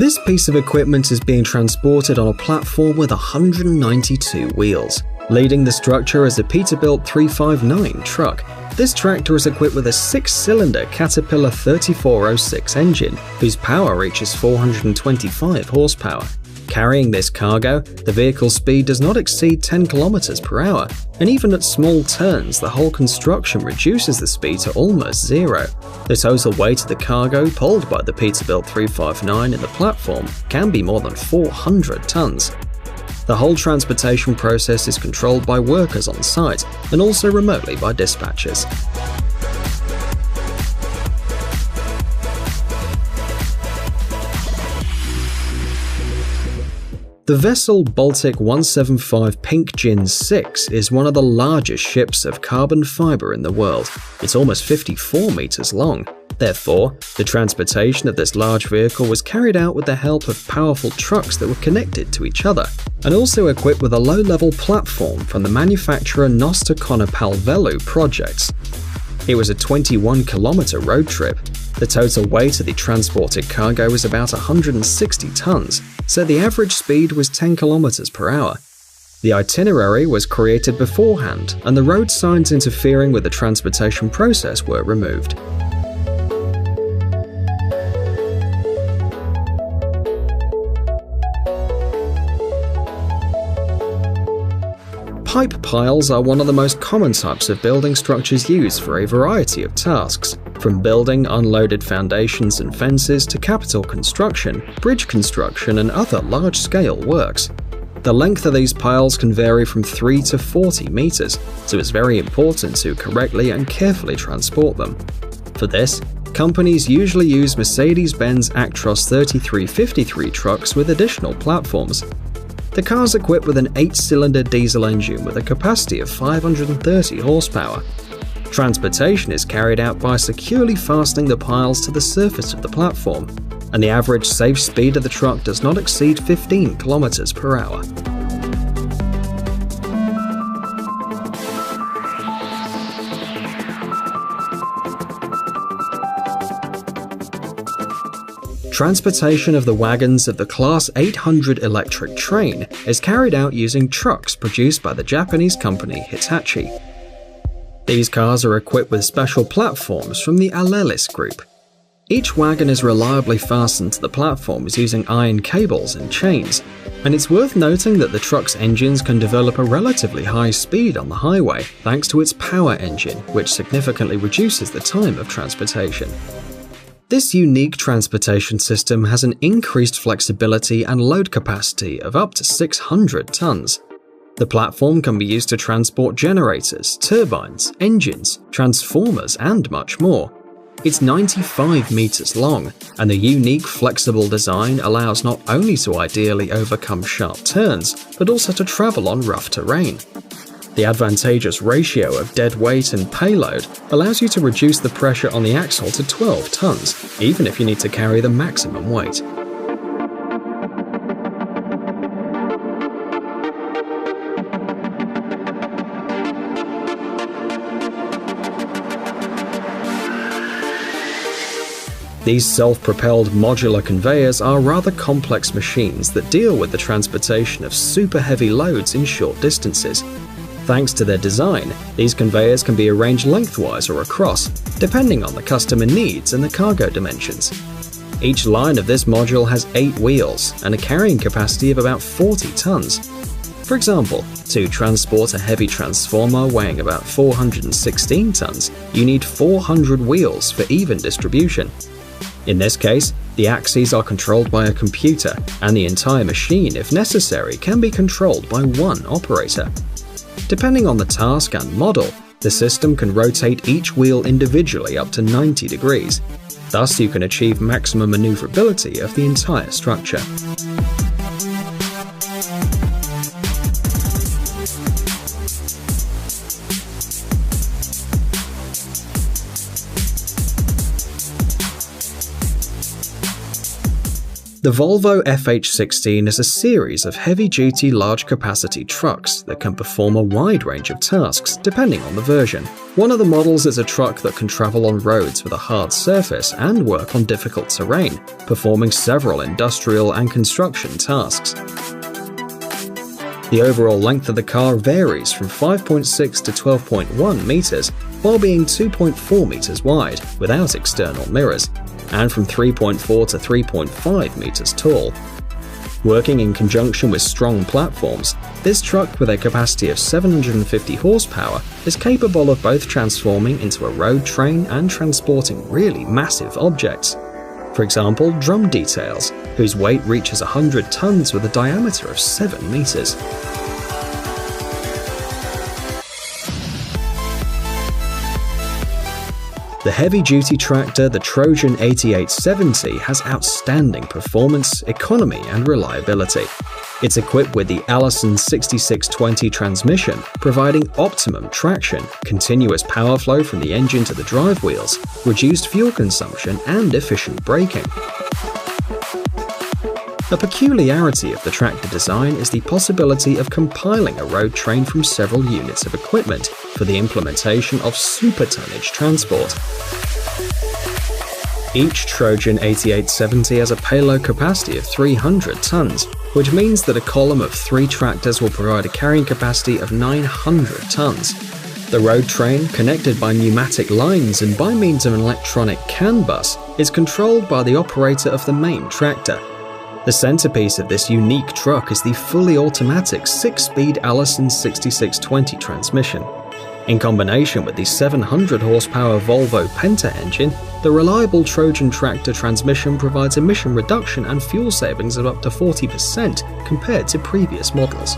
This piece of equipment is being transported on a platform with 192 wheels. Leading the structure is a Peterbilt 359 truck. This tractor is equipped with a 6-cylinder Caterpillar 3406 engine, whose power reaches 425 horsepower. Carrying this cargo, the vehicle's speed does not exceed 10 km per hour, and even at small turns, the whole construction reduces the speed to almost zero. The total weight of the cargo pulled by the Peterbilt 359 in the platform can be more than 400 tons. The whole transportation process is controlled by workers on site and also remotely by dispatchers. The vessel Baltic 175 Pink Gin 6 is one of the largest ships of carbon fiber in the world. It's almost 54 meters long. Therefore, the transportation of this large vehicle was carried out with the help of powerful trucks that were connected to each other, and also equipped with a low-level platform from the manufacturer Nosta Konopalvelu projects. It was a 21-kilometer road trip. The total weight of the transported cargo was about 160 tons, so the average speed was 10 km per hour. The itinerary was created beforehand, and the road signs interfering with the transportation process were removed. Pipe piles are one of the most common types of building structures used for a variety of tasks, from building unloaded foundations and fences to capital construction, bridge construction, and other large-scale works. The length of these piles can vary from 3 to 40 meters, so it's very important to correctly and carefully transport them. For this, companies usually use Mercedes-Benz Actros 3353 trucks with additional platforms. The car is equipped with an 8-cylinder diesel engine with a capacity of 530 horsepower. Transportation is carried out by securely fastening the piles to the surface of the platform, and the average safe speed of the truck does not exceed 15 km per hour. Transportation of the wagons of the Class 800 electric train is carried out using trucks produced by the Japanese company Hitachi. These cars are equipped with special platforms from the Alelis group. Each wagon is reliably fastened to the platforms using iron cables and chains, and it's worth noting that the truck's engines can develop a relatively high speed on the highway thanks to its power engine, which significantly reduces the time of transportation. This unique transportation system has an increased flexibility and load capacity of up to 600 tons. The platform can be used to transport generators, turbines, engines, transformers, and much more. It's 95 meters long, and the unique flexible design allows not only to ideally overcome sharp turns, but also to travel on rough terrain. The advantageous ratio of dead weight and payload allows you to reduce the pressure on the axle to 12 tons, even if you need to carry the maximum weight. These self-propelled modular conveyors are rather complex machines that deal with the transportation of super heavy loads in short distances. Thanks to their design, these conveyors can be arranged lengthwise or across, depending on the customer needs and the cargo dimensions. Each line of this module has 8 wheels and a carrying capacity of about 40 tons. For example, to transport a heavy transformer weighing about 416 tons, you need 400 wheels for even distribution. In this case, the axes are controlled by a computer, and the entire machine, if necessary, can be controlled by one operator. Depending on the task and model, the system can rotate each wheel individually up to 90 degrees. Thus, you can achieve maximum maneuverability of the entire structure. The Volvo FH16 is a series of heavy-duty large-capacity trucks that can perform a wide range of tasks depending on the version. One of the models is a truck that can travel on roads with a hard surface and work on difficult terrain, performing several industrial and construction tasks. The overall length of the car varies from 5.6 to 12.1 meters, while being 2.4 meters wide without external mirrors, and from 3.4 to 3.5 meters tall. Working in conjunction with strong platforms, this truck with a capacity of 750 horsepower is capable of both transforming into a road train and transporting really massive objects. For example, drum details, whose weight reaches 100 tons with a diameter of 7 meters. The heavy-duty tractor, the Trojan 8870, has outstanding performance, economy, and reliability. It's equipped with the Allison 6620 transmission, providing optimum traction, continuous power flow from the engine to the drive wheels, reduced fuel consumption, and efficient braking. A peculiarity of the tractor design is the possibility of compiling a road train from several units of equipment for the implementation of super-tonnage transport. Each Trojan 8870 has a payload capacity of 300 tons, which means that a column of 3 tractors will provide a carrying capacity of 900 tons. The road train, connected by pneumatic lines and by means of an electronic CAN bus, is controlled by the operator of the main tractor. The centerpiece of this unique truck is the fully automatic 6-speed Allison 6620 transmission. In combination with the 700 horsepower Volvo Penta engine, the reliable Trojan tractor transmission provides emission reduction and fuel savings of up to 40% compared to previous models.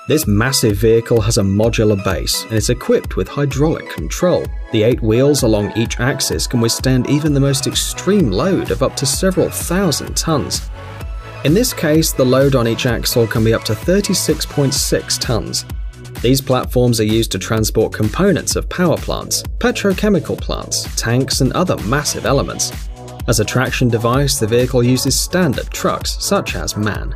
This massive vehicle has a modular base and is equipped with hydraulic control. The 8 wheels along each axis can withstand even the most extreme load of up to several thousand tons. In this case, the load on each axle can be up to 36.6 tons. These platforms are used to transport components of power plants, petrochemical plants, tanks, and other massive elements. As a traction device, the vehicle uses standard trucks such as MAN.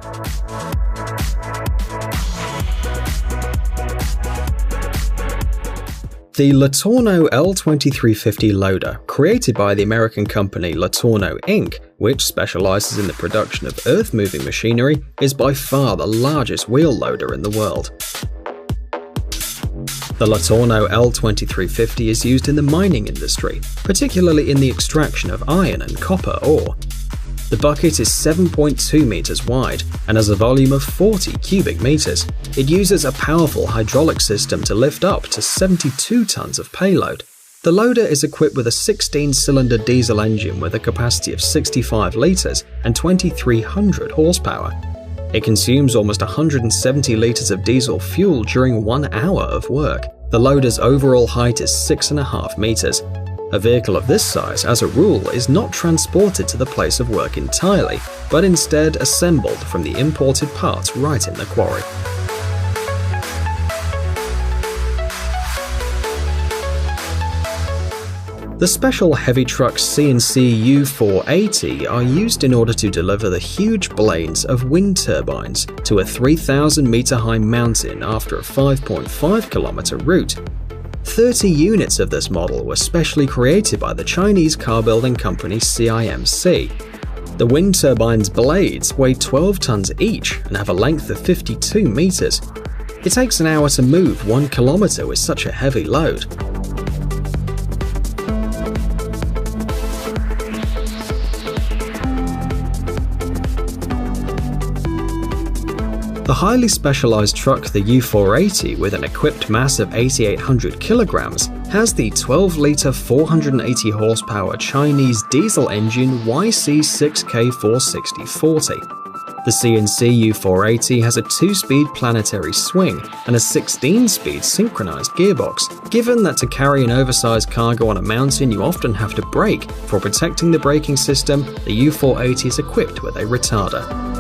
The Latorno L2350 loader, created by the American company Latorno Inc., which specializes in the production of earth-moving machinery, is by far the largest wheel loader in the world. The Latorno L2350 is used in the mining industry, particularly in the extraction of iron and copper ore. The bucket is 7.2 meters wide and has a volume of 40 cubic meters. It uses a powerful hydraulic system to lift up to 72 tons of payload. The loader is equipped with a 16-cylinder diesel engine with a capacity of 65 liters and 2,300 horsepower. It consumes almost 170 liters of diesel fuel during 1 hour of work. The loader's overall height is 6.5 meters. A vehicle of this size, as a rule, is not transported to the place of work entirely, but instead assembled from the imported parts right in the quarry. The special heavy truck CNC U480 are used in order to deliver the huge blades of wind turbines to a 3,000-meter high mountain after a 5.5-kilometer route. 30 units of this model were specially created by the Chinese car-building company CIMC. The wind turbine's blades weigh 12 tons each and have a length of 52 meters. It takes an hour to move 1 kilometer with such a heavy load. The highly specialized truck, the U480, with an equipped mass of 8,800 kilograms, has the 12-liter 480 horsepower Chinese diesel engine YC6K46040. The CNC U480 has a 2-speed planetary swing and a 16-speed synchronized gearbox. Given that to carry an oversized cargo on a mountain you often have to brake, for protecting the braking system, the U480 is equipped with a retarder.